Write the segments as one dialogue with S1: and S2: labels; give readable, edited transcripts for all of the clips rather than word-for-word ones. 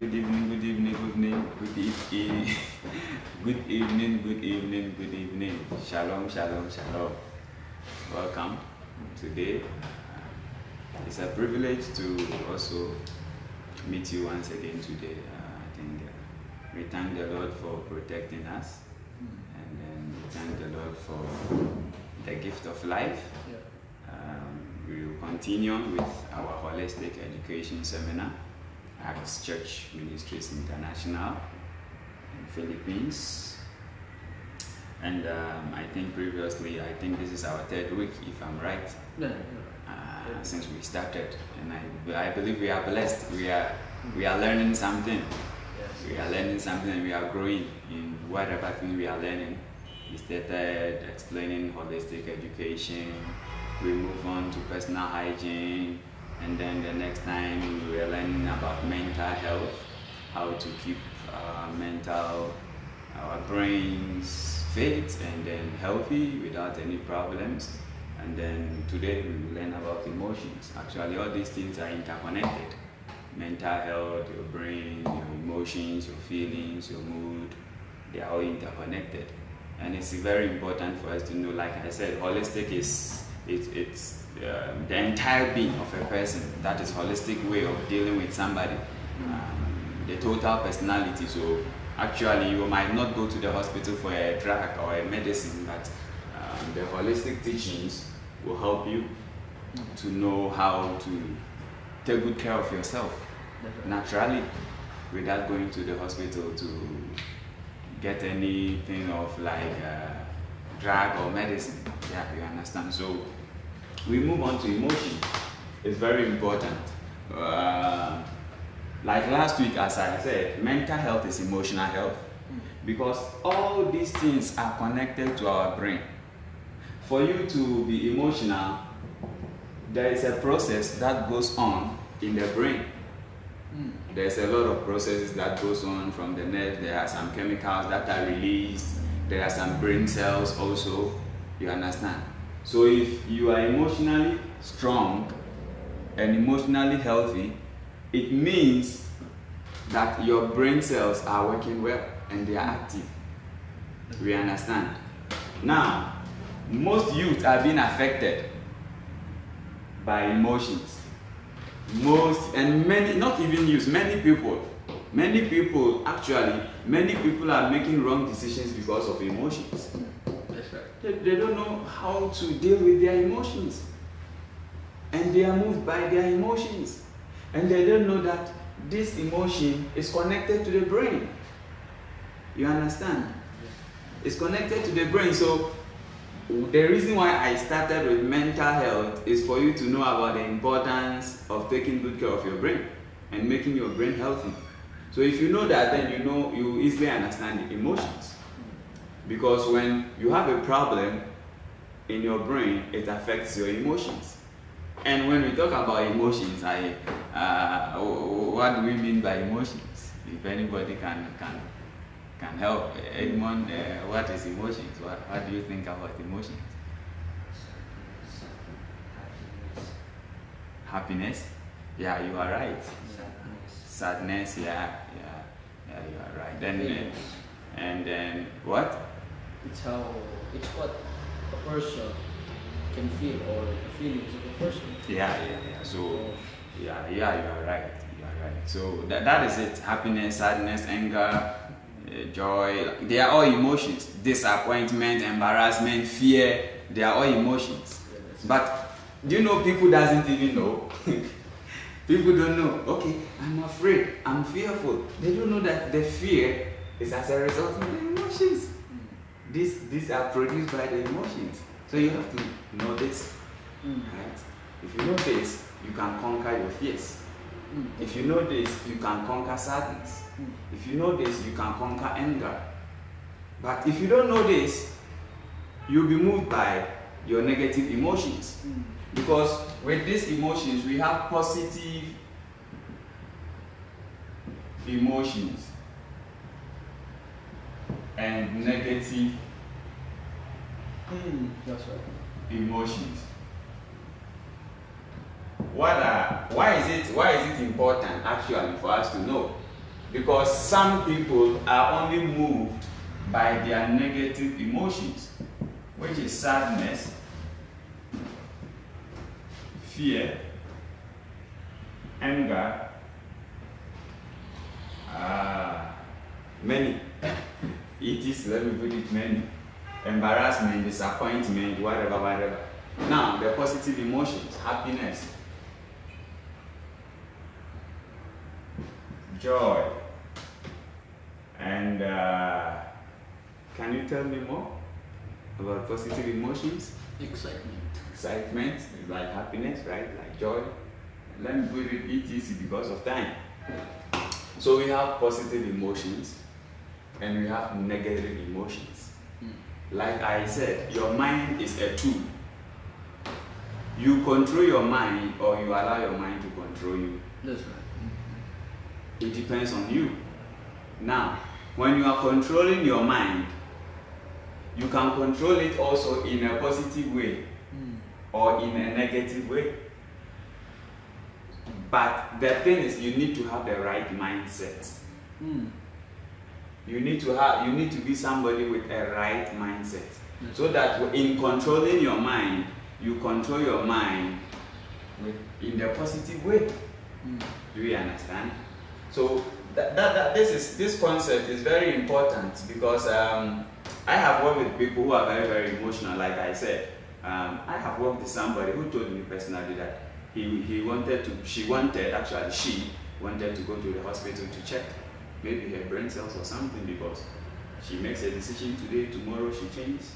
S1: Good evening, good evening, good evening, good evening, good evening, good evening, good evening. Shalom, shalom, shalom. Welcome today. It's a privilege to also meet you once again today. I think we thank the Lord for protecting us, and then we thank the Lord for the gift of life. We will continue with our holistic education seminar. Acts Church Ministries International in Philippines, and I think previously, I think this is our third week, if I'm right, since we started, and I believe we are blessed. We are learning something. We are learning something, and we are growing in whatever thing we are learning. We started explaining holistic education. We move on to personal hygiene. And then the next time we were learning about mental health, how to keep our brains fit and then healthy without any problems. And then today we will learn about emotions. Actually, all these things are interconnected. Mental health, your brain, your emotions, your feelings, your mood, they are all interconnected. And it's very important for us to know, like I said, holistic is the entire being of a person. That is holistic way of dealing with somebody, the total personality. So actually you might not go to the hospital for a drug or a medicine, but the holistic teachings will help you to know how to take good care of yourself naturally without going to the hospital to get anything of like drug or medicine. Yeah, you understand. So we move on to emotion. It's very important. Like last week, as I said, mental health is emotional health, because all these things are connected to our brain. For you to be emotional, there is a process that goes on in the brain. There's a lot of processes that goes on from the nerve. There are some chemicals that are released. There are some brain cells also. You understand? So if you are emotionally strong and emotionally healthy, it means that your brain cells are working well and they are active. We understand? Now, most youth are being affected by emotions. Most, and many, not even youth, many people are making wrong decisions because of emotions. They don't know how to deal with their emotions, and they are moved by their emotions, and they don't know that this emotion is connected to the brain. You understand? It's connected to the brain. So the reason why I started with mental health is for you to know about the importance of taking good care of your brain and making your brain healthy. So if you know that, then you easily understand the emotions. Because when you have a problem in your brain, it affects your emotions. And when we talk about emotions, what do we mean by emotions? If anybody can help, Edmond, what is emotions? What do you think about emotions? Happiness? Yeah, you are right. Sadness? Yeah, you are right. And then what?
S2: It's what a person can feel, or the feelings of a person.
S1: Yeah. So you are right. So that is it. Happiness, sadness, anger, joy. They are all emotions. Disappointment, embarrassment, fear. They are all emotions. But do you know people doesn't even know? People don't know. Okay, I'm afraid. I'm fearful. They don't know that the fear is as a result of the emotions. These are produced by the emotions. So you have to know this, right? If you know this, you can conquer your fears. If you know this, you can conquer sadness. If you know this, you can conquer anger. But if you don't know this, you'll be moved by your negative emotions. Because with these emotions, we have positive emotions and negative
S2: That's right.
S1: emotions. Why is it important actually for us to know? Because some people are only moved by their negative emotions, which is sadness, fear, anger, many. It is, let me put it, many. Embarrassment, disappointment, whatever, whatever. Now, the positive emotions, happiness, joy, and can you tell me more about positive emotions?
S2: Excitement.
S1: Excitement is like happiness, right? Like joy. Let me put it easy because of time. So we have positive emotions and we have negative emotions. Like I said, your mind is a tool. You control your mind or you allow your mind to control you.
S2: That's right.
S1: It depends on you. Now, when you are controlling your mind, you can control it also in a positive way or in a negative way. But the thing is, you need to have the right mindset. You need to be somebody with a right mindset. So that in controlling your mind, you control your mind in the positive way. Do you understand? So this concept is very important because I have worked with people who are very, very emotional. Like I said, I have worked with somebody who told me personally that she wanted to go to the hospital to check maybe her brain cells or something, because she makes a decision today, tomorrow she changes.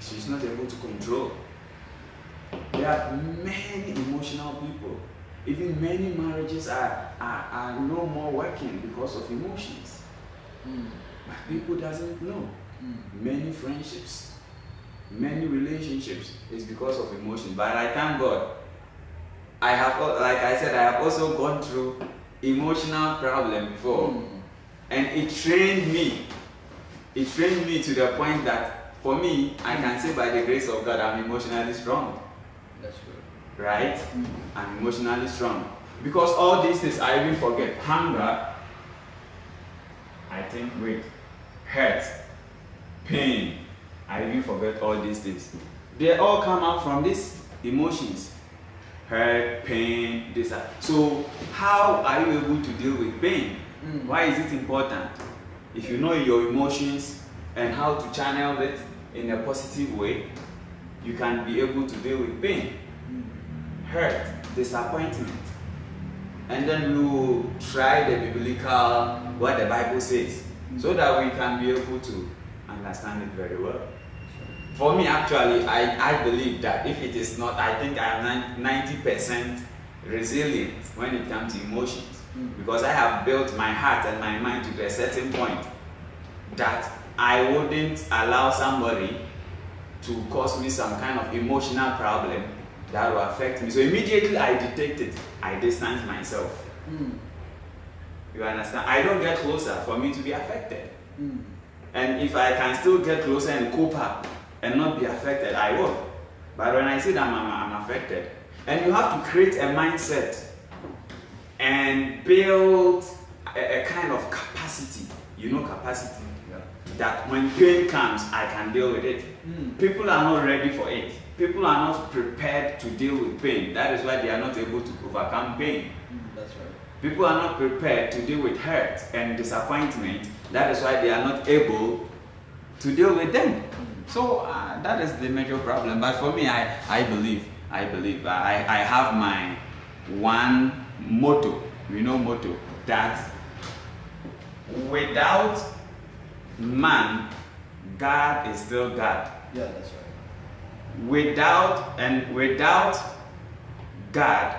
S1: She's not able to control. There are many emotional people. Even many marriages are no more working because of emotions. But people doesn't know. Many friendships, many relationships is because of emotions. But I thank God, I have, like I said, I have also gone through emotional problem before, and it trained me. It trained me to the point that for me, I can say by the grace of God, I'm emotionally strong.
S2: That's good.
S1: Right? I'm emotionally strong. Because all these things I even forget. Hunger, I think, hurt, pain, I even forget all these things. They all come out from these emotions. Hurt, pain, this. So how are you able to deal with pain? Why is it important? If you know your emotions and how to channel it in a positive way, you can be able to deal with pain, hurt, disappointment. And then we try the biblical, what the Bible says, so that we can be able to understand it very well. For me, actually, I believe that if it is not, I think I am 90% resilient when it comes to emotions. Because I have built my heart and my mind to a certain point that I wouldn't allow somebody to cause me some kind of emotional problem that will affect me. So immediately I detect it, I distance myself. You understand? I don't get closer for me to be affected. And if I can still get closer and cope up and not be affected, I will. But when I see that I'm affected, and you have to create a mindset and build a kind of capacity, capacity, that when pain comes, I can deal with it. People are not ready for it. People are not prepared to deal with pain. That is why they are not able to overcome pain.
S2: That's right.
S1: People are not prepared to deal with hurt and disappointment. That is why they are not able to deal with them. So that is the major problem. But for me, I believe I have my one motto, that without man, God is still God.
S2: Yeah, that's right.
S1: Without God,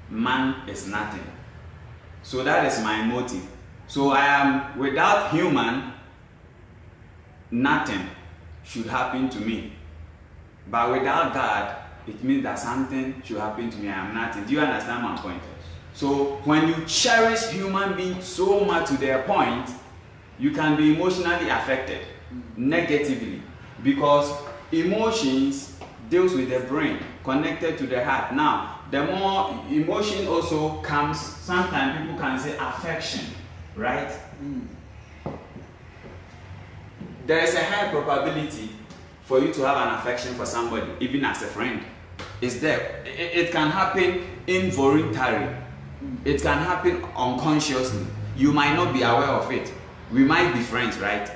S1: man is nothing. So that is my motive. So I am without human, nothing should happen to me. But without God, it means that something should happen to me. I am nothing. Do you understand my point? So when you cherish human beings so much to their point, you can be emotionally affected negatively, because emotions deals with the brain, connected to the heart. Now, the more emotion also comes, sometimes people can say affection, right? There is a high probability for you to have an affection for somebody, even as a friend. It's there. It can happen involuntarily. It can happen unconsciously. You might not be aware of it. We might be friends, right?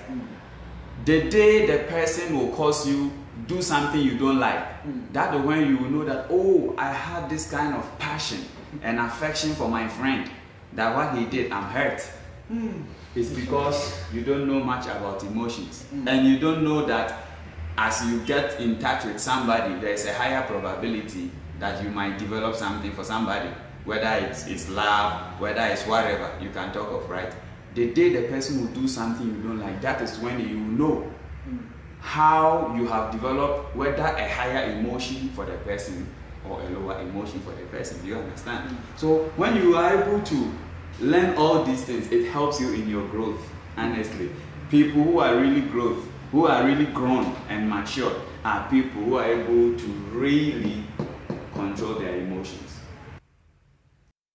S1: The day the person will cause you do something you don't like, that is when you will know that, oh, I had this kind of passion and affection for my friend, that what he did, I'm hurt. It's because you don't know much about emotions. And you don't know that as you get in touch with somebody, there is a higher probability that you might develop something for somebody, whether it's love, whether it's whatever you can talk of, right? The day the person will do something you don't like, that is when you know how you have developed whether a higher emotion for the person or a lower emotion for the person. Do you understand? So when you are able to learn all these things, it helps you in your growth. Honestly, people who are really grown and mature are people who are able to really control their emotions.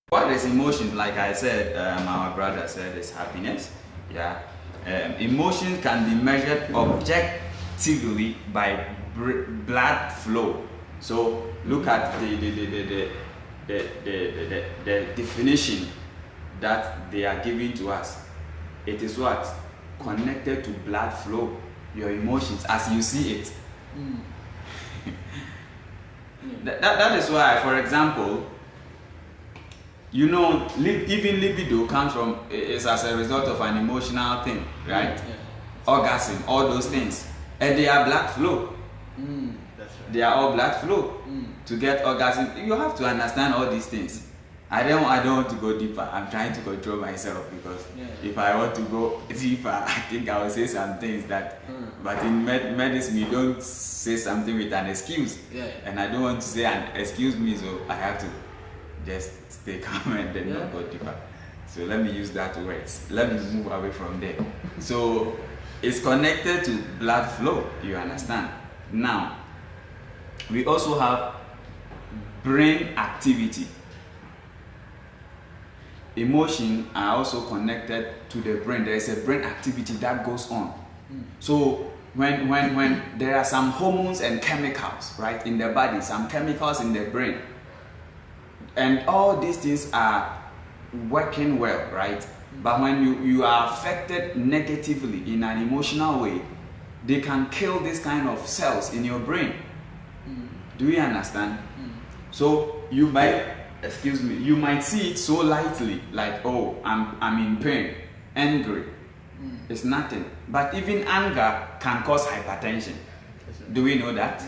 S1: What is emotion? Like I said, our brother said, is happiness. Yeah. Emotion can be measured objectively by blood flow. So look at the definition that they are giving to us. It is what? Connected to blood flow. Your emotions as you see it. That is why, for example, you know, even libido comes from, is as a result of an emotional thing, right?
S2: Yeah.
S1: Orgasm, all those things, and they are blood flow.
S2: That's right.
S1: They are all blood flow. To get orgasm, you have to understand all these things. I don't want to go deeper. I'm trying to control myself, because if I want to go deeper, I think I will say some things that. But in medicine, you don't say something with an excuse. And I don't want to say an excuse me, so I have to just stay calm and then not go deeper. So let me use that words. Let me move away from there. So it's connected to blood flow. You understand? Now, we also have brain activity. Emotion are also connected to the brain. There is a brain activity that goes on. So when there are some hormones and chemicals, right, in the body, some chemicals in the brain, and all these things are working well, right? But when you are affected negatively in an emotional way, they can kill this kind of cells in your brain. Do you understand? So you might, you might see it so lightly, like, oh, I'm in pain, angry. It's nothing. But even anger can cause hypertension. Do we know that?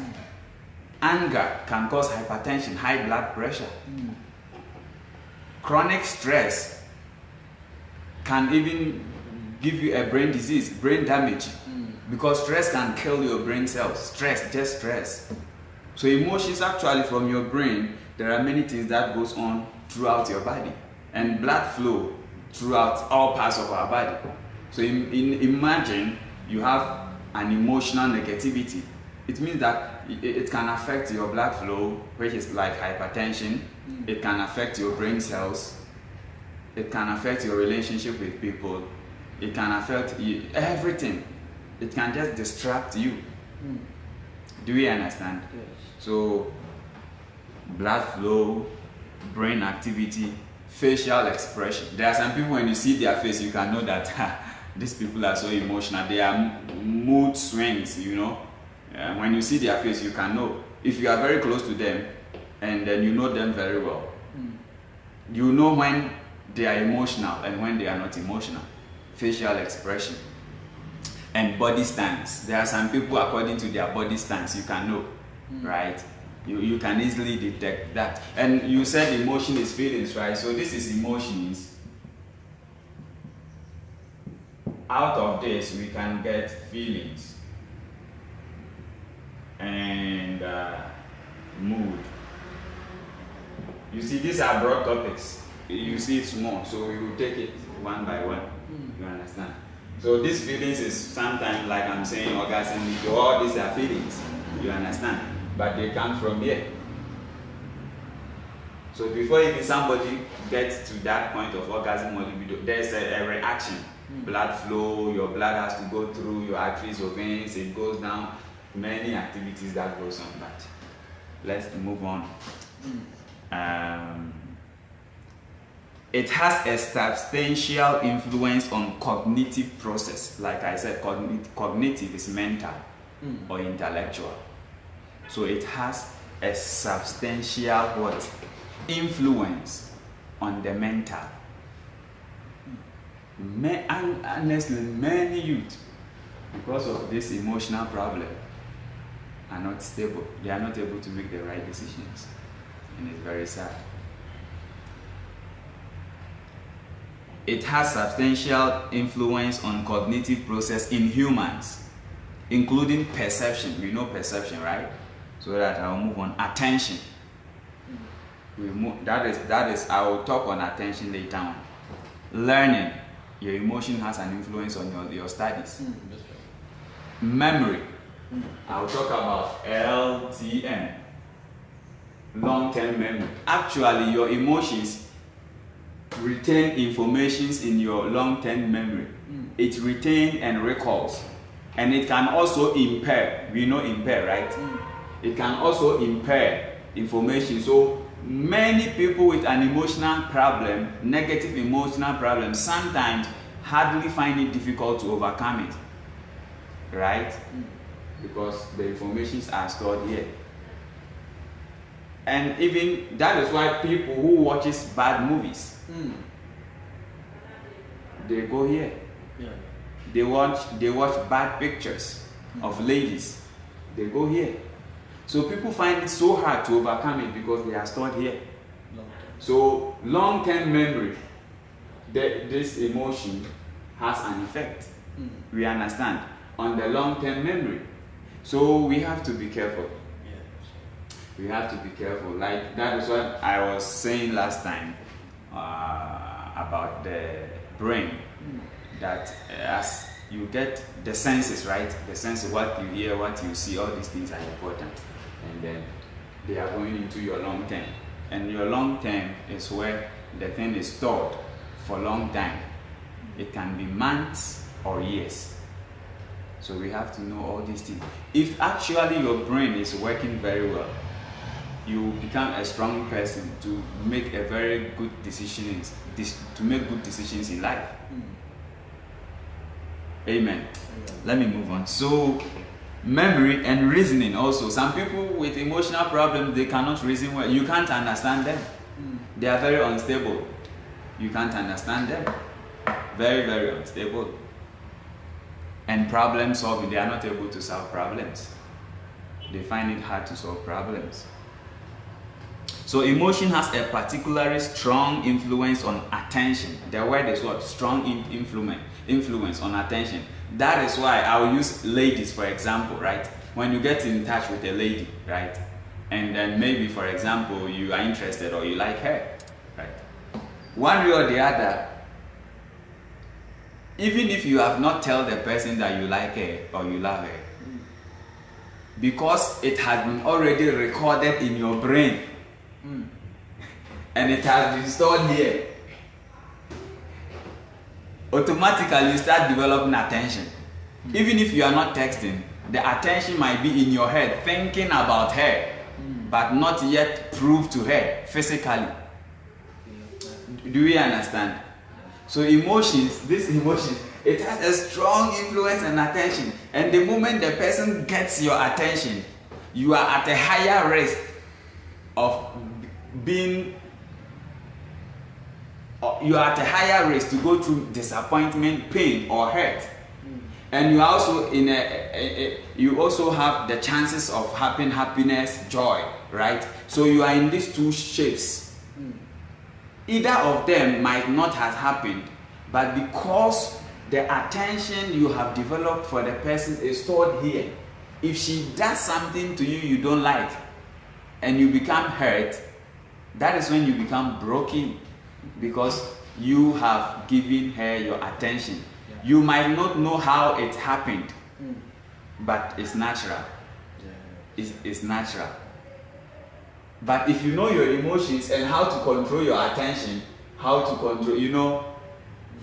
S1: Anger can cause hypertension, high blood pressure. Chronic stress can even give you a brain disease, brain damage. Because stress can kill your brain cells. Stress, just stress. So emotions actually from your brain, there are many things that goes on throughout your body. And blood flow throughout all parts of our body. So imagine you have an emotional negativity. It means that it can affect your blood flow, which is like hypertension. It can affect your brain cells. It can affect your relationship with people. It can affect everything. It can just distract you. Do we understand?
S2: Yes. So,
S1: blood flow, brain activity, facial expression. There are some people, when you see their face, you can know that these people are so emotional. They are mood swings, you know. When you see their face, you can know. If you are very close to them and then you know them very well, you know when they are emotional and when they are not emotional. Facial expression and body stance. There are some people, according to their body stance, you can know, right? You can easily detect that. And you said emotion is feelings, right? So this is emotions. Out of this, we can get feelings and mood. You see, these are broad topics. You see it's small, so we will take it one by one. You understand? So these feelings is sometimes, like I'm saying, orgasm, all these are feelings. You understand? But they come from here. So before even somebody gets to that point of orgasm or libido, there's a reaction. Blood flow, your blood has to go through your arteries or veins, it goes down, many activities that goes on. But let's move on. It has a substantial influence on cognitive process. Like I said, cognitive is mental or intellectual. So it has a substantial what? Influence on the mental. Honestly, many youth, because of this emotional problem, are not stable. They are not able to make the right decisions. And it's very sad. It has substantial influence on cognitive process in humans, including perception. We know perception, right? So that I'll move on. Attention. That is. I will talk on attention later on. Learning. Your emotion has an influence on your studies. Memory. I'll talk about LTM. Long-term memory. Actually, your emotions retain informations in your long-term memory. It retains and recalls. And it can also impair. We know impair, right? It can also impair information. So many people with an emotional problem, negative emotional problem, sometimes hardly find it difficult to overcome it. Right? Because the informations are stored here. And even that is why people who watches bad movies, they go here.
S2: Yeah.
S1: They watch bad pictures of ladies. They go here. So people find it so hard to overcome it because they are stored here. So long-term memory, this emotion has an effect. We understand on the long-term memory. So we have to be careful. We have to be careful. Like that is what I was saying last time about the brain. That as you get the senses, right? The sense of what you hear, what you see, all these things are important. And then they are going into your long term. And your long term is where the thing is stored for a long time. It can be months or years. So we have to know all these things. If actually your brain is working very well, you become a strong person to make a very good decisions, to make good decisions in life. Amen. Let me move on. So memory and reasoning also. Some people with emotional problems, they cannot reason well. You can't understand them. They are very unstable. You can't understand them. Very, very unstable. And problem solving, they are not able to solve problems. They find it hard to solve problems. So emotion has a particularly strong influence on attention. The word is what? Strong influence on attention. That is why I will use ladies for example, right? When you get in touch with a lady, right? And then maybe, for example, you are interested or you like her, right? One way or the other, even if you have not told the person that you like her or you love her, because it has been already recorded in your brain, and it has been stored here, automatically you start developing attention. Even if you are not texting, the attention might be in your head thinking about her, but not yet proved to her physically. Do we understand? So emotions, this emotion, it has a strong influence and attention. And the moment the person gets your attention, you are at a higher risk of being, you are at a higher risk to go through disappointment, pain, or hurt. And you are also in you also have the chances of having happiness, joy, right? So you are in these two shapes. Either of them might not have happened, but because the attention you have developed for the person is stored here, if she does something to you you don't like and you become hurt, that is when you become broken, because you have given her your attention. You might not know how it happened, but it's natural. It's natural. But if you know your emotions and how to control your attention, how to control,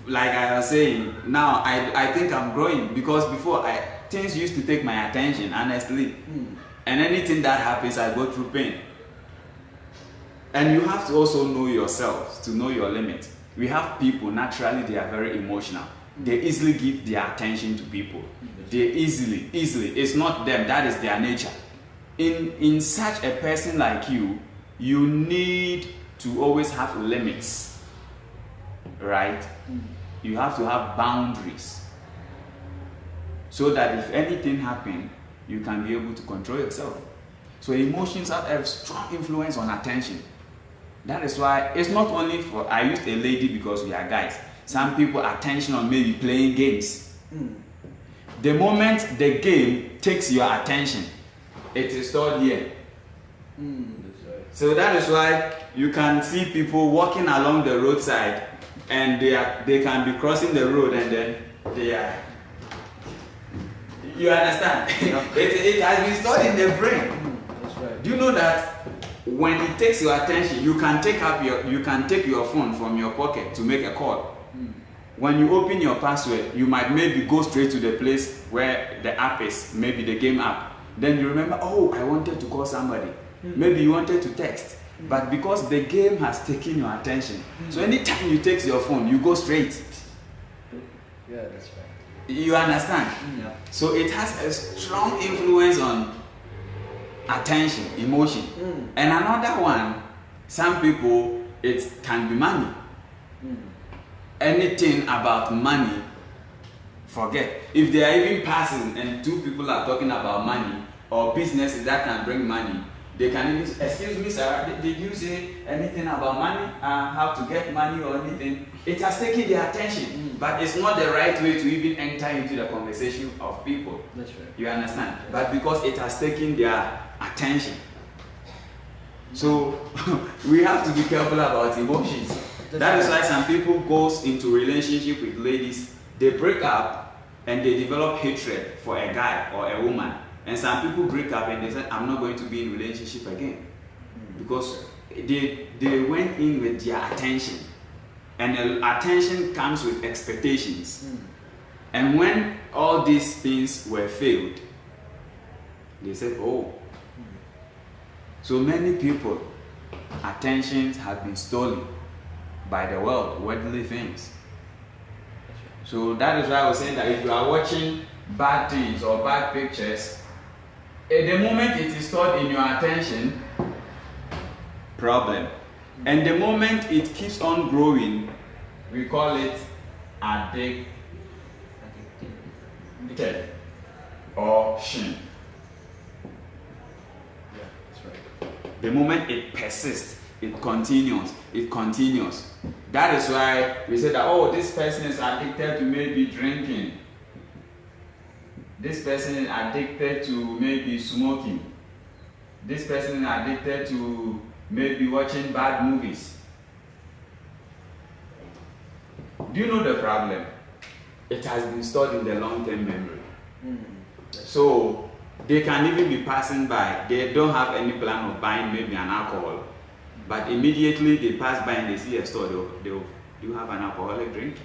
S1: like I was saying, now I think I'm growing, because before things used to take my attention, honestly. And anything that happens, I go through pain. And you have to also know yourself, to know your limits. We have people, naturally, they are very emotional. They easily give their attention to people. They easily. It's not them, that is their nature. In such a person like you need to always have limits, right? You have to have boundaries, so that if anything happens, you can be able to control yourself. So emotions have a strong influence on attention. That is why it's not only for, I used a lady because we are guys. Some people attention on maybe playing games. The moment the game takes your attention, it is stored here.
S2: That's right.
S1: So that is why you can see people walking along the roadside, and they can be crossing the road, and then they are. You understand? It has been stored in the brain.
S2: That's right.
S1: Do you know that when it takes your attention, you can take your phone from your pocket to make a call. When you open your password, you might maybe go straight to the place where the app is, maybe the game app. Then you remember, oh, I wanted to call somebody. Maybe you wanted to text. But because the game has taken your attention, so anytime you take your phone, you go straight.
S2: Yeah, that's right.
S1: You understand?
S2: Yeah.
S1: So it has a strong influence on attention, emotion. And another one, some people, it can be money. Anything about money, forget. If they are even passing and two people are talking about money or businesses that can bring money, they can even, excuse me sir, did you say anything about money, how to get money or anything? It has taken their attention, but it's not the right way to even enter into the conversation of people.
S2: That's right.
S1: You understand? But because it has taken their attention. So we have to be careful about emotions. That is why some people goes into relationship with ladies, they break up and they develop hatred for a guy or a woman. And some people break up and they say, I'm not going to be in relationship again. Because they went in with their attention. And attention comes with expectations. And when all these things were failed, they said, oh. So many people, attentions have been stolen by the world, worldly things. So that is why I was saying that if you are watching bad things or bad pictures, at the moment it is stored in your attention, problem. And the moment it keeps on growing, we call it addicted or shin.
S2: Yeah, that's right.
S1: The moment it persists, it continues. That is why we say that, oh, this person is addicted to maybe drinking. This person is addicted to maybe smoking. This person is addicted to maybe watching bad movies. Do you know the problem? It has been stored in the long-term memory. So they can even be passing by. They don't have any plan of buying maybe an alcohol. But immediately they pass by and they see a store, they'll do have an alcoholic drink.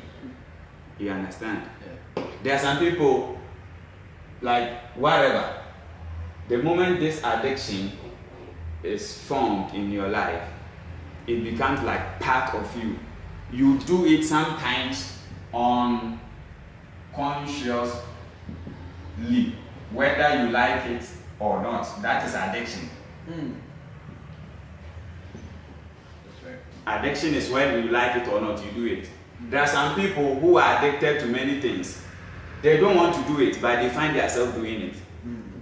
S1: You understand?
S2: Yeah.
S1: There are some people, like whatever, the moment this addiction is formed in your life, it becomes like part of you. You do it sometimes unconsciously, whether you like it or not. That is addiction. Addiction is when you like it or not, you do it. There are some people who are addicted to many things. They don't want to do it, but they find themselves doing it.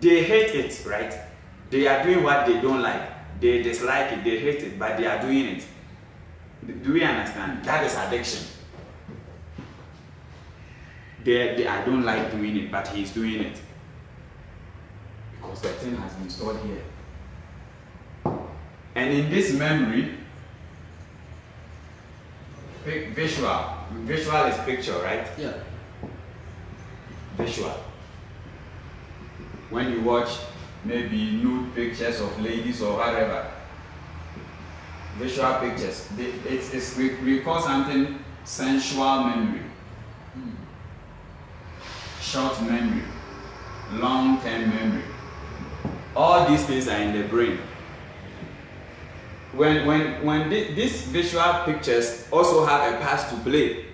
S1: They hate it, right? They are doing what they don't like. They dislike it, they hate it, but they are doing it. Do we understand? That is addiction. I don't like doing it, but he's doing it. Because the thing has been stored here. And in this memory, visual is picture, right?
S2: Yeah.
S1: Visual. When you watch maybe nude pictures of ladies or whatever, visual pictures. We call something sensual memory, short memory, long-term memory. All these things are in the brain. When these visual pictures also have a part to play,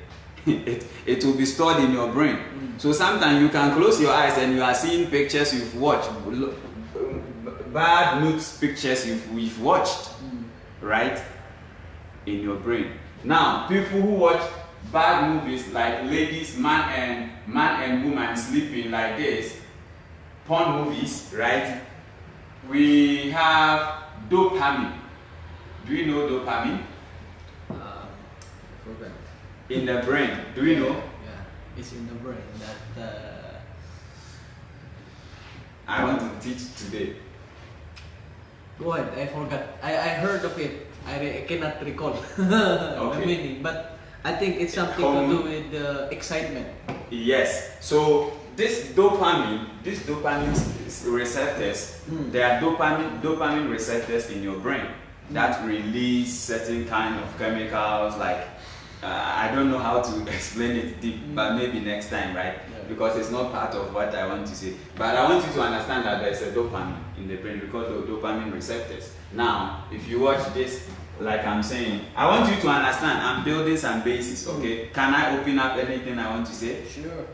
S1: it will be stored in your brain. So sometimes you can close your eyes and you are seeing pictures you've watched, bad moods pictures you've watched, right, in your brain. Now, people who watch bad movies like ladies, man and woman sleeping like this, porn movies, right? We have dopamine. Do you know dopamine?
S2: Forgot.
S1: In the brain. Do you know?
S2: Yeah, it's in the brain that.
S1: I want to teach today.
S2: Go ahead. I forgot. I heard of it. I cannot recall
S1: Okay.
S2: the meaning, but I think it's something to do with excitement.
S1: Yes. So this dopamine receptors, there are dopamine receptors in your brain that release certain kind of chemicals. Like I don't know how to explain it deep, but maybe next time, right?
S2: Yeah.
S1: Because it's not part of what I want to say. But I want you to understand that there's a dopamine in the brain because of dopamine receptors. Now, if you watch this, like I'm saying, I want you to understand. I'm building some basis. Okay? Can I open up anything I want to say?
S2: Sure.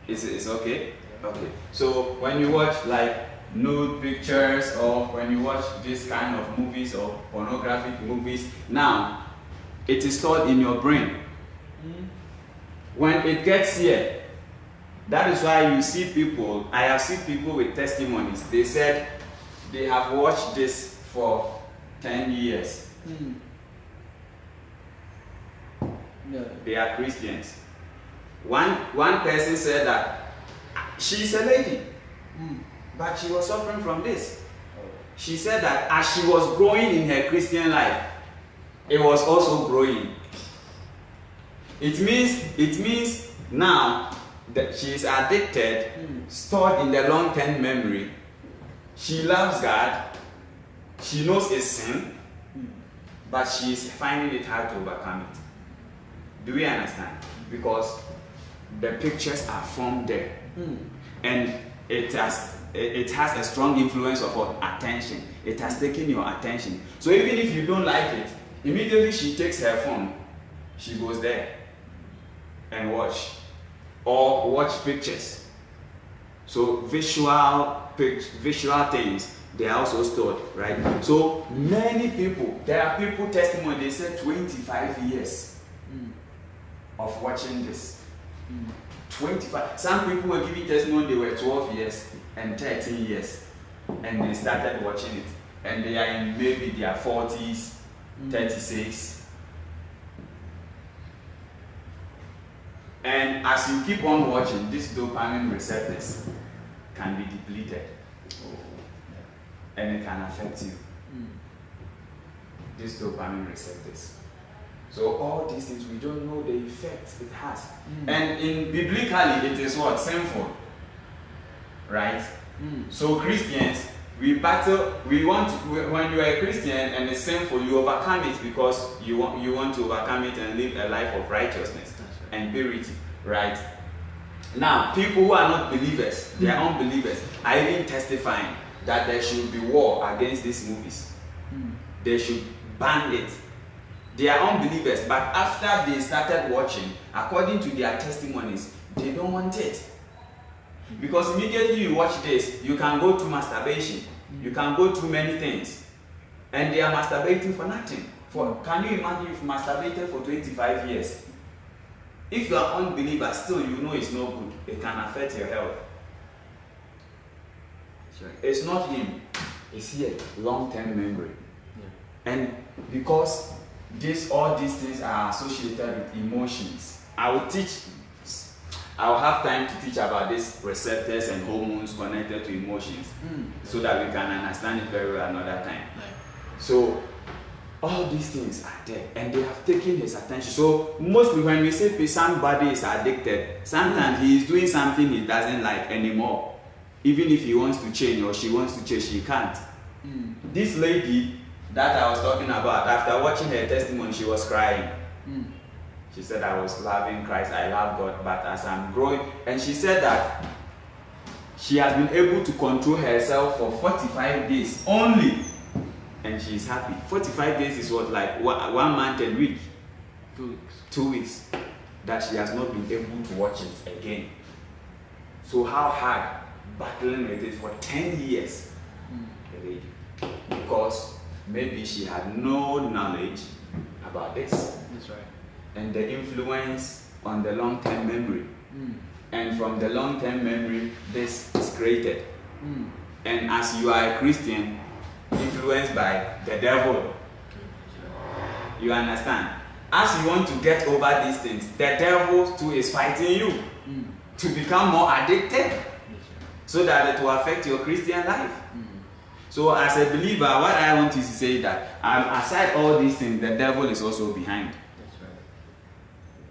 S1: It's okay? Okay. So when you watch like nude pictures or when you watch this kind of movies or pornographic movies, now it is stored in your brain. When it gets here, that is why you see people, I have seen people with testimonies. They said they have watched this for 10 years.
S2: Yeah.
S1: They are Christians. One person said that she's a lady, but she was suffering from this. She said that as she was growing in her Christian life, it was also growing. It means now that she is addicted, stored in the long-term memory. She loves God. She knows it's sin, but she is finding it hard to overcome it. Do we understand? Because the pictures are formed there, and it has a strong influence of what? Attention. It has taken your attention. So even if you don't like it, immediately she takes her phone, she goes there and watch pictures. So visual things, they are also stored, right? So many people, there are people testimony, they said 25 years of watching this. 25. Some people were giving testimony they were 12 years and 13 years and they started watching it, and they are in maybe their 40s, 36. And as you keep on watching, these dopamine receptors can be depleted, and it can affect you. These dopamine receptors. So all these things, we don't know the effects it has. And biblically, it is what? Sinful. Right? So Christians, we battle, when you are a Christian and it's sinful, you overcome it because you want to overcome it and live a life of righteousness and purity. Right? Now, people who are not believers, they are unbelievers, are even testifying that there should be war against these movies. They should ban it. They are unbelievers, but after they started watching, according to their testimonies, they don't want it. Because immediately you watch this, you can go to masturbation. You can go through many things. And they are masturbating for nothing. Can you imagine if you masturbated for 25 years? If you are unbeliever, still you know it's no good. It can affect your health. It's not him. It's here. Long-term memory. And because all these things are associated with emotions. I will have time to teach about these receptors and hormones connected to emotions, so that we can understand it very well another time. So all these things are there, and they have taken his attention. So mostly when we say somebody is addicted, sometimes he is doing something he doesn't like anymore. Even if he wants to change or she wants to change, she can't. This lady, that I was talking about, after watching her testimony, she was crying.
S2: Mm.
S1: She said, I was loving Christ, I love God, but as I'm growing, and she said that she has been able to control herself for 45 days only, and she's happy. 45 days is what, like 1 month and week?
S2: 2 weeks.
S1: 2 weeks. That she has not been able to watch it again. So how hard battling with it for 10 years? The lady. Because maybe she had no knowledge about this.
S2: That's right.
S1: And the influence on the long-term memory. And from the long-term memory, this is created. And as you are a Christian, influenced by the devil, you understand? As you want to get over these things, the devil too is fighting you to become more addicted, so that it will affect your Christian life. So as a believer, what I want you to say is that aside all these things, the devil is also behind.
S2: That's right.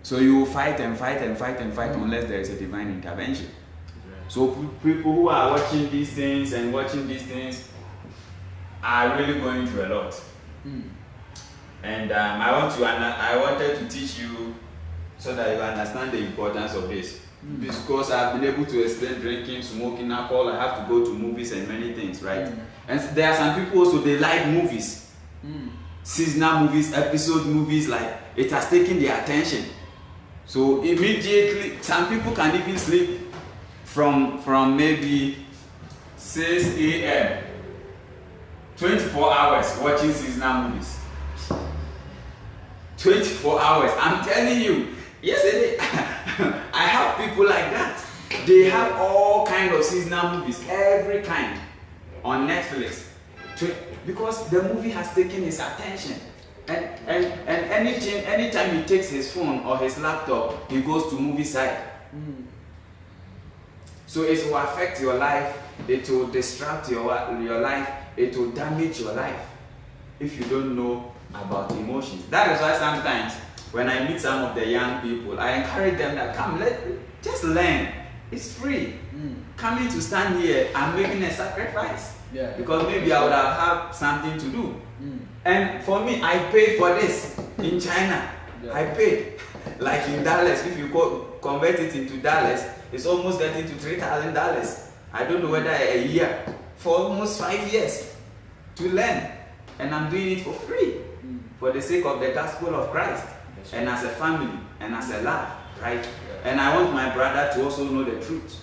S1: So you will fight and fight and fight and fight unless there is a divine intervention.
S2: Right.
S1: So people who are watching these things and watching these things are really going through a lot. And I wanted to teach you so that you understand the importance of this. Because I've been able to explain drinking, smoking, alcohol, I have to go to movies and many things, right? And there are some people also, they like movies. Seasonal movies, episode movies, like it has taken their attention. So immediately, some people can even sleep from maybe 6 a.m. 24 hours watching seasonal movies. 24 hours, I'm telling you. Yesterday, I have people like that. They have all kind of seasonal movies, every kind, on Netflix. Because the movie has taken his attention. And anytime he takes his phone or his laptop, he goes to movie side. So it will affect your life, it will distract your life, it will damage your life if you don't know about emotions. That is why sometimes when I meet some of the young people, I encourage them that just learn. It's free. Coming to stand here, I'm making a sacrifice.
S2: Yeah.
S1: Because maybe I would have had something to do. And for me, I paid for this in China.
S2: Yeah.
S1: I paid. Like in Dallas, if you convert it into dollars, it's almost getting to $3,000. I don't know whether a year, for almost 5 years to learn. And I'm doing it for free for the sake of the gospel of Christ.
S2: That's
S1: and
S2: right.
S1: as a family and as a love, right?
S2: Yeah.
S1: And I want my brother to also know the truth,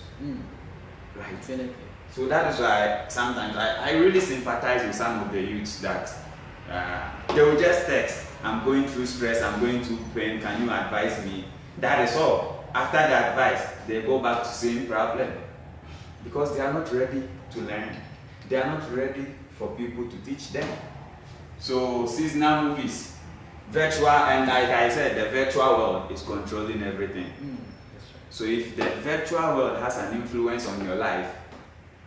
S1: right?
S2: Definitely.
S1: So that is why sometimes I really sympathize with some of the youths that they will just text, I'm going through stress, I'm going through pain, can you advise me? That is all. After the advice, they go back to same problem because they are not ready to learn. They are not ready for people to teach them. So seasonal movies, virtual, and like I said, the virtual world is controlling everything.
S2: That's right.
S1: So if the virtual world has an influence on your life,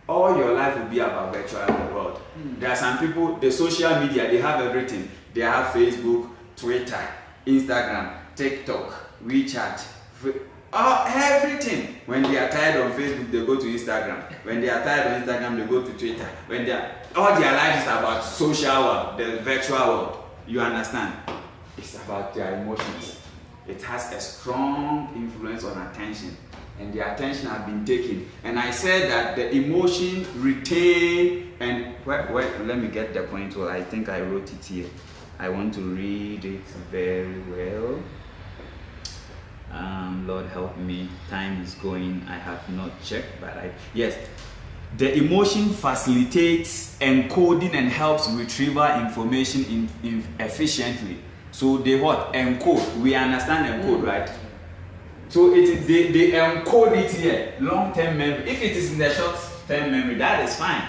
S1: all your life will be about virtual world. There are some people, the social media, they have everything. They have Facebook, Twitter, Instagram, TikTok, WeChat, everything. When they are tired on Facebook, they go to Instagram. When they are tired on Instagram, they go to Twitter. All their life is about social world, the virtual world. You understand? It's about their emotions. It has a strong influence on attention. And the attention has been taken. And I said that the emotion retain and let me get the point. Well, I think I wrote it here. I want to read it very well. Lord help me. Time is going. I have not checked, but yes. The emotion facilitates encoding and helps retrieval information efficiently. So they what? Encode. We understand encode, right? So they encode it here, long-term memory. If it is in the short-term memory, that is fine.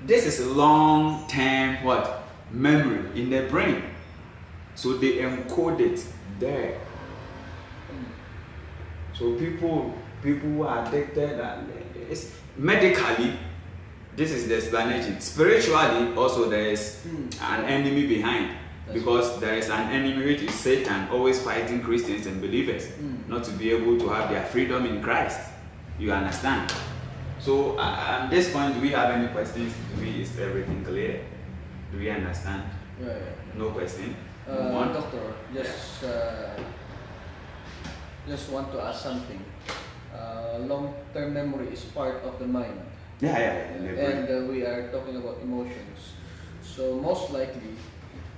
S1: This is long-term what? Memory in the brain. So they encode it there. So people who are addicted, medically, this is the explanation. Spiritually, also there is an enemy behind. Because there is an enemy which is Satan, always fighting Christians and believers not to be able to have their freedom in Christ. You understand? So at this point, do we have any questions? Is everything clear? Do we understand?
S2: Yeah, yeah.
S1: No question. Move on.
S2: Doctor, just want to ask something. Long-term memory is part of the mind, and we are talking about emotions. So most likely,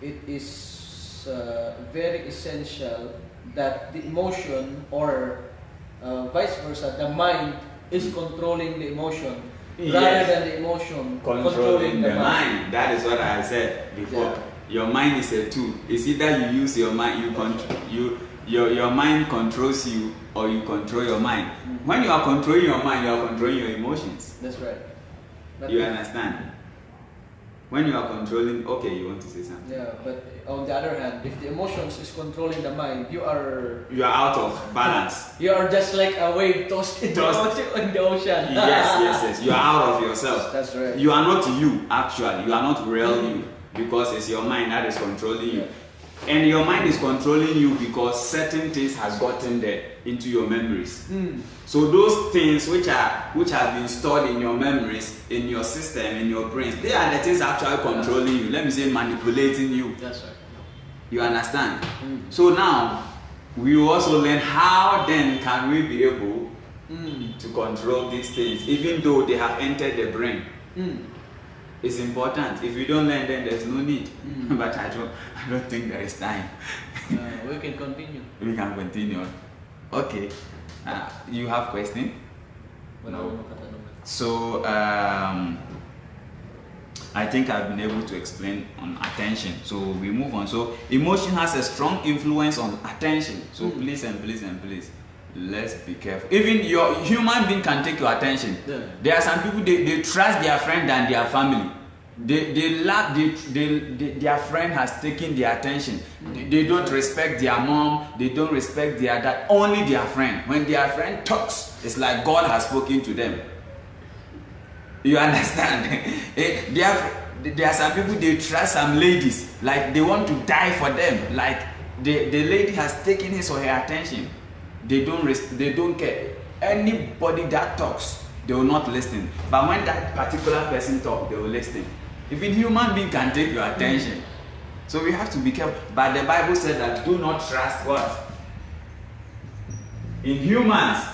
S2: it is very essential that the emotion or vice versa, the mind is controlling the emotion rather
S1: Yes.
S2: than the emotion
S1: Controlling the mind. That is what I said before.
S2: Yeah.
S1: Your mind is a tool. It's either you use your mind, your mind controls you, or you control your mind. When you are controlling your mind, you are controlling your emotions.
S2: That's right. But
S1: You understand? When you are controlling, okay, you want to say something.
S2: yeah, but on the other hand, if the emotions is controlling the mind, you are
S1: Out of balance.
S2: you are just like a wave tossed in the ocean.
S1: Yes. You are out of yourself.
S2: That's right.
S1: You are not you, actually. You are not real you. Because it's your mind that is controlling you. And your mind is controlling you because certain things has gotten there into your memories. So those things which have been stored in your memories, in your system, in your brains, they are the things actually controlling you. Let me say manipulating you.
S2: That's right.
S1: You understand? So now we will also learn how then can we be able to control these things, even though they have entered the brain. It's important. If you don't learn, then there's no need. But I don't think there is time.
S2: We can continue.
S1: We can continue. Okay. You have question?
S2: No.
S1: So I think I've been able to explain on attention. So we move on. So emotion has a strong influence on attention. So please, let's be careful. Even your human being can take your attention.
S2: Yeah.
S1: There are some people they trust their friend than their family. Their friend has taken their attention. They don't respect their mom. They don't respect their dad. Only their friend. When their friend talks, it's like God has spoken to them. You understand? There are some people they trust some ladies, like they want to die for them. Like the lady has taken his or her attention. They don't care. Anybody that talks, they will not listen. But when that particular person talks, they will listen. Even human being can take your attention. So we have to be careful. But the Bible said that do not trust what? In humans.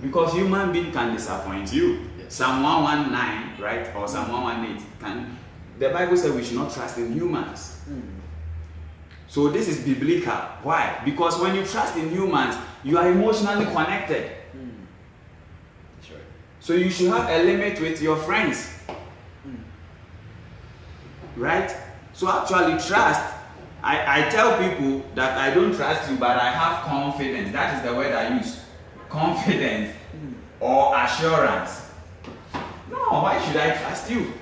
S1: Because human being can disappoint you. Yes. Psalm 119, right? Or Psalm 118. The Bible said we should not trust in humans. So this is biblical. Why? Because when you trust in humans, you are emotionally connected.
S2: Sure.
S1: So you should have a limit with your friends. Right? So actually trust, I tell people that I don't trust you, but I have confidence. That is the word I use. Confidence or assurance. No, why should I trust you?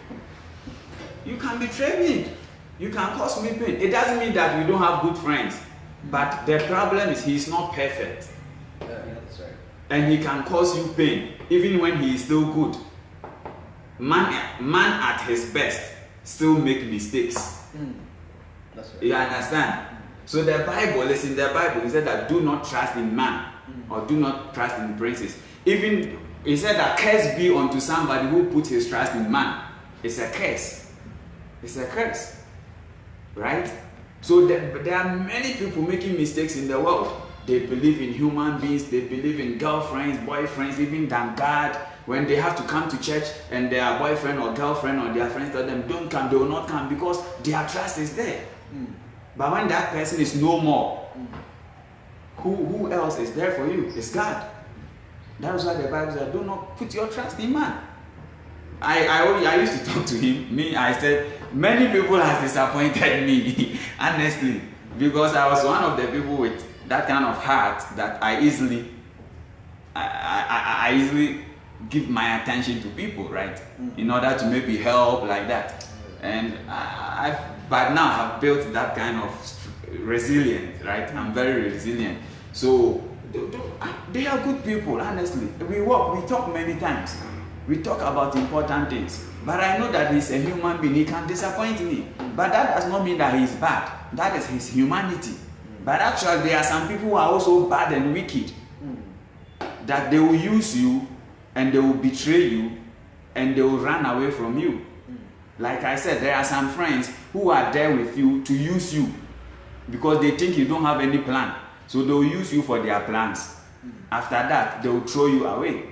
S1: You can betray me. You can cause me pain. It doesn't mean that we don't have good friends. But the problem is he is not perfect.
S2: That's right.
S1: And he can cause you pain, even when he is still good. Man at his best still make mistakes.
S2: That's right.
S1: You understand? So the Bible, listen, the Bible, he said that do not trust in man or do not trust in princes. Even, he said that curse be unto somebody who put his trust in man. It's a curse. It's a curse. Right? So there are many people making mistakes in the world. They believe in human beings, they believe in girlfriends, boyfriends, even than God. When they have to come to church and their boyfriend or girlfriend or their friends tell them don't come, they will not come because their trust is there. But when that person is no more, who else is there for you? It's God. That is why the Bible says, do not put your trust in man. I used to talk to him. I said, many people have disappointed me, honestly, because I was one of the people with that kind of heart that I easily give my attention to people, right? In order to maybe help like that. And but now I've built that kind of resilience, right? I'm very resilient. So they are good people, honestly. We talk many times. We talk about important things. But I know that he's a human being. He can disappoint me. But that does not mean that he's bad. That is his humanity. But actually, there are some people who are also bad and wicked. That they will use you and they will betray you and they will run away from you. Like I said, there are some friends who are there with you to use you because they think you don't have any plan. So they'll use you for their plans. After that, they'll throw you away.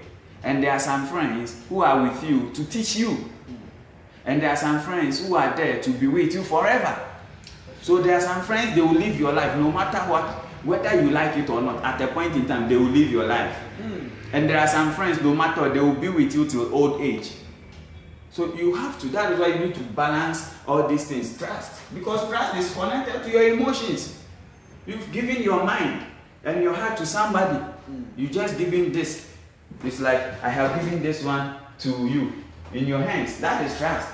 S1: And there are some friends who are with you to teach you. And there are some friends who are there to be with you forever. So there are some friends, they will live your life no matter what, whether you like it or not. At a point in time, they will live your life. And there are some friends, no matter, they will be with you till old age. So you have to, that is why you need to balance all these things. Trust. Because trust is connected to your emotions. You've given your mind and your heart to somebody. You just giving this. It's like, I have given this one to you in your hands. That is trust.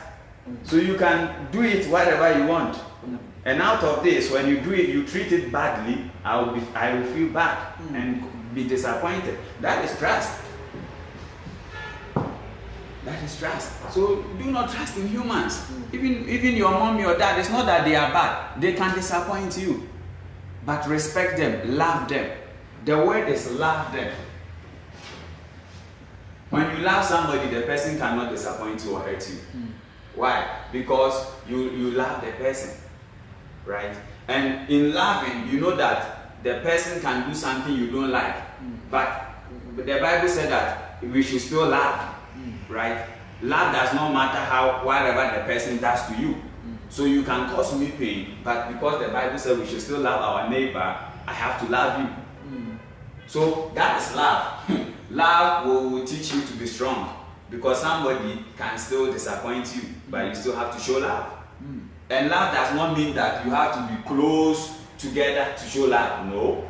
S1: So you can do it whatever you want. And out of this, when you do it, you treat it badly, I will feel bad and be disappointed. That is trust. That is trust. So do not trust in humans. Even your mom, your dad, it's not that they are bad. They can disappoint you. But respect them, love them. The word is love them. When you love somebody, the person cannot disappoint you or hurt you. Why? Because you love the person. Right? And in loving, you know that the person can do something you don't like. But the Bible said that we should still love. Right? Love does not matter whatever the person does to you. So you can cause me pain, but because the Bible said we should still love our neighbor, I have to love you. So that is love. Love will teach you to be strong, because somebody can still disappoint you, but you still have to show love. And love does not mean that you have to be close together to show love. No.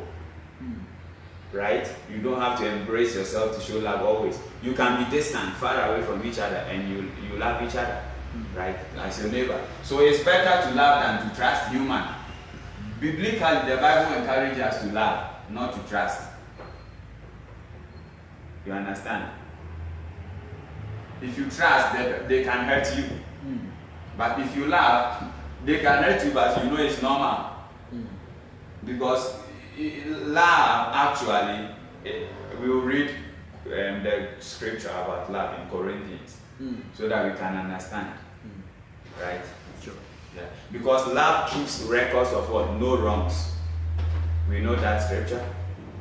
S1: Right? You don't have to embrace yourself to show love always. You can be distant, far away from each other, and you love each other. Right? As your neighbor. So it's better to love than to trust human. Biblically, the Bible encourages us to love, not to trust. You understand? If you trust, they can hurt you. But if you love, they can hurt you, but you know it's normal. Because love, actually, we will read the scripture about love in Corinthians, so that we can understand. Right? Sure. Yeah. Because love keeps records of what? No wrongs. We know that scripture.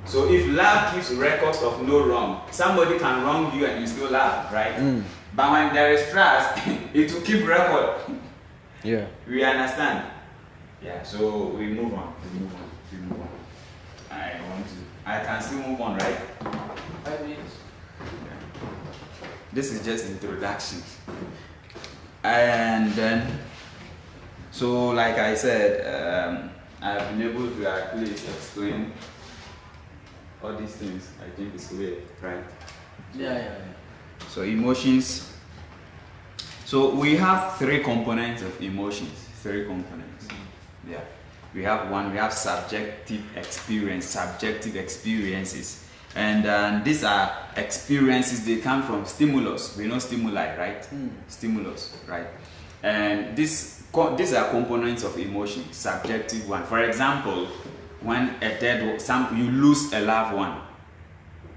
S1: So if love keeps records of no wrong, somebody can wrong you and you still love, right? But when there is trust, it will keep record. Yeah. We understand? Yeah, so we move on. We move on. I can still move on, right?
S2: 5 minutes.
S1: Yeah. This is just introduction. And then, so like I said, I've been able to at least explain all these things. I think it's clear, right?
S2: Yeah.
S1: So emotions. So we have three components of emotions. Three components. Yeah. We have subjective experiences. And these are experiences, they come from stimulus. We know stimuli, right? Stimulus, right? And these are components of emotion, subjective one. For example, when you lose a loved one.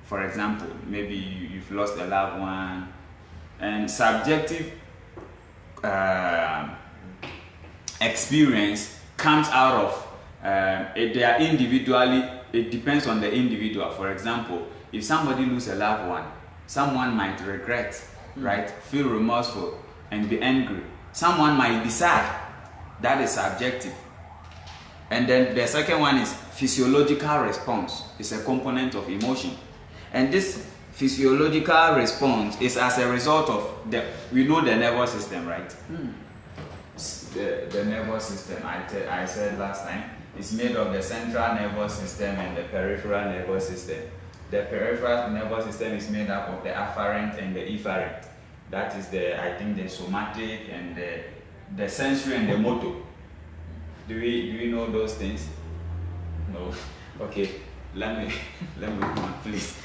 S1: For example, maybe you've lost a loved one, and subjective experience comes out of they are individually. It depends on the individual. For example, if somebody loses a loved one, someone might regret, right? Feel remorseful and be angry. Someone might be sad. That is subjective. And then the second one is physiological response. It's a component of emotion. And this physiological response is as a result of we know the nervous system, right? The nervous system, I said last time, is made of the central nervous system and the peripheral nervous system. The peripheral nervous system is made up of the afferent and the efferent. That is the somatic and the sensory and the motor. Do we know those things? No. Okay. Let me come on, please.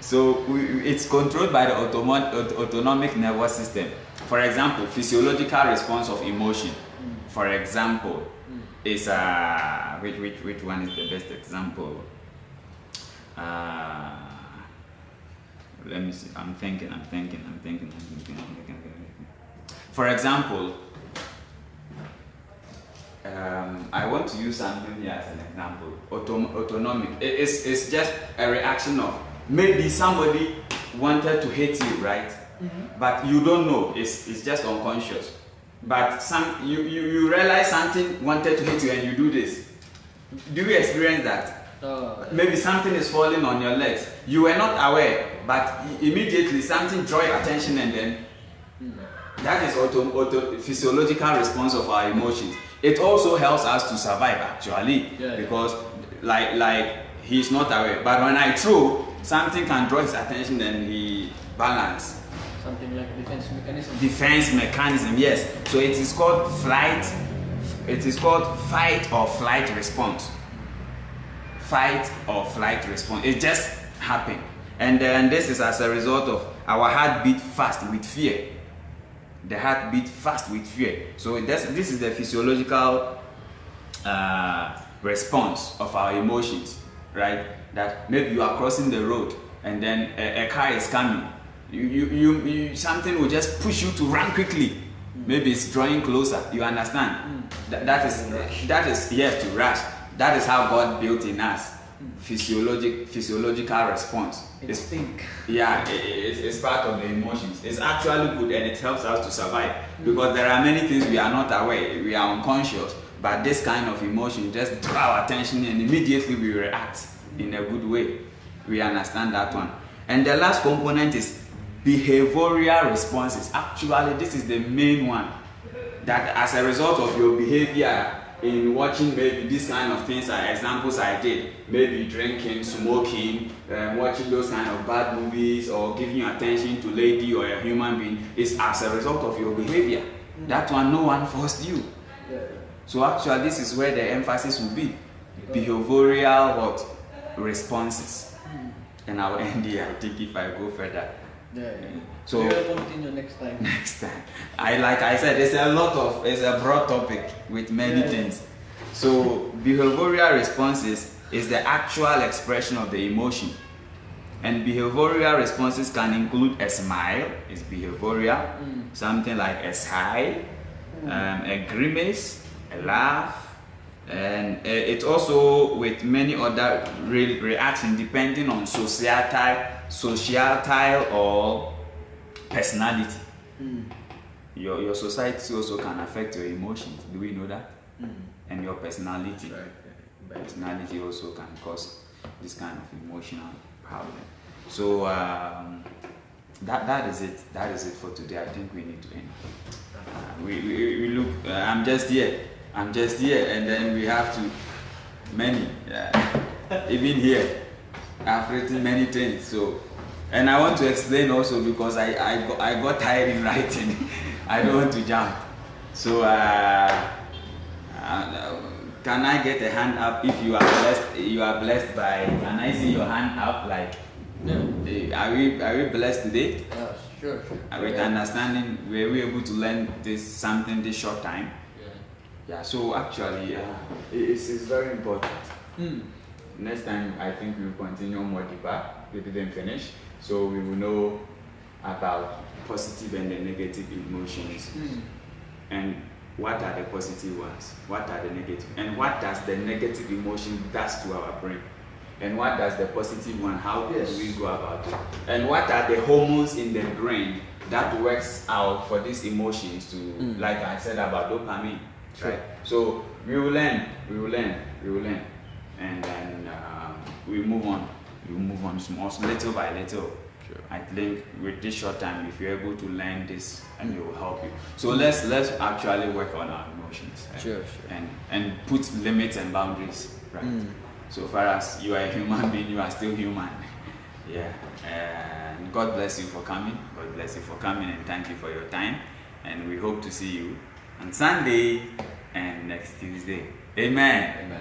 S1: So it's controlled by the autonomic nervous system. For example, physiological response of emotion. For example, is which one is the best example? Let me see. I'm thinking. For example, I want to use something here as an example. Autonomic. It's just a reaction of maybe somebody wanted to hate you, right? Mm-hmm. But you don't know. It's just unconscious. But you realize something wanted to hit you and you do this. Do you experience that? Maybe something is falling on your legs. You were not aware, but immediately something draw your attention, and then that is physiological response of our emotions. It also helps us to survive actually, because like he's not aware. But when I throw, something can draw his attention and he balance.
S2: Something like defense mechanism.
S1: Defense mechanism, yes. So it is called flight. It is called fight or flight response. Fight or flight response. It just happened, and then this is as a result of our heart beat fast with fear. The heart beat fast with fear. So this is the physiological response of our emotions, right? That maybe you are crossing the road and then a car is coming. You something will just push you to run quickly. Maybe it's drawing closer. You understand? That is yes, to rush. That is how God built in us physiological response. It's part of the emotions. It's actually good, and it helps us to survive, because there are many things we are not aware, we are unconscious, but this kind of emotion just draw our attention and immediately we react in a good way. We understand that one. And the last component is behavioral responses. Actually, this is the main one, that as a result of your behavior in watching maybe these kind of things, are examples I did, maybe drinking, smoking, watching those kind of bad movies, or giving your attention to lady or a human being, is as a result of your behavior. That one, no one forced you. So actually, this is where the emphasis will be. Behavioral responses. And I will end here, I think, if I go further.
S2: So we'll continue next time.
S1: Next time. Like I said, it's a broad topic with many things. So behavioral responses is the actual expression of the emotion. And behavioral responses can include a smile, is behavioral, something like a sigh, a grimace, a laugh, and it also with many other reactions depending on societal or personality. Your society also can affect your emotions. Do we know that? And your personality. Personality also can cause this kind of emotional problem. So that is it. That is it for today. I think we need to end. We look. I'm just here, and then we have to many. Even here, I've written many things. So, and I want to explain also, because I got tired in writing. I don't want to jump. So can I get a hand up if you are blessed? You are blessed by. Can I see your hand up? Like, are we blessed today?
S2: Sure.
S1: With understanding, were we able to learn this short time? Yeah. So actually, it's very important. Next time, I think we will continue more deeper. We didn't finish, so we will know about positive and the negative emotions, and what are the positive ones, what are the negative, and what does the negative emotion does to our brain, and what does the positive one, how do we go about it, and what are the hormones in the brain that works out for these emotions to, like I said about dopamine, right? So we will learn, and then we move on small, little by little. I think with this short time, if you're able to learn this, and it will help you. So let's actually work on our emotions, and put limits and boundaries, right? So far as you are a human being, you are still human. And God bless you for coming. God bless you for coming, and thank you for your time. And we hope to see you on Sunday and next Tuesday. Amen.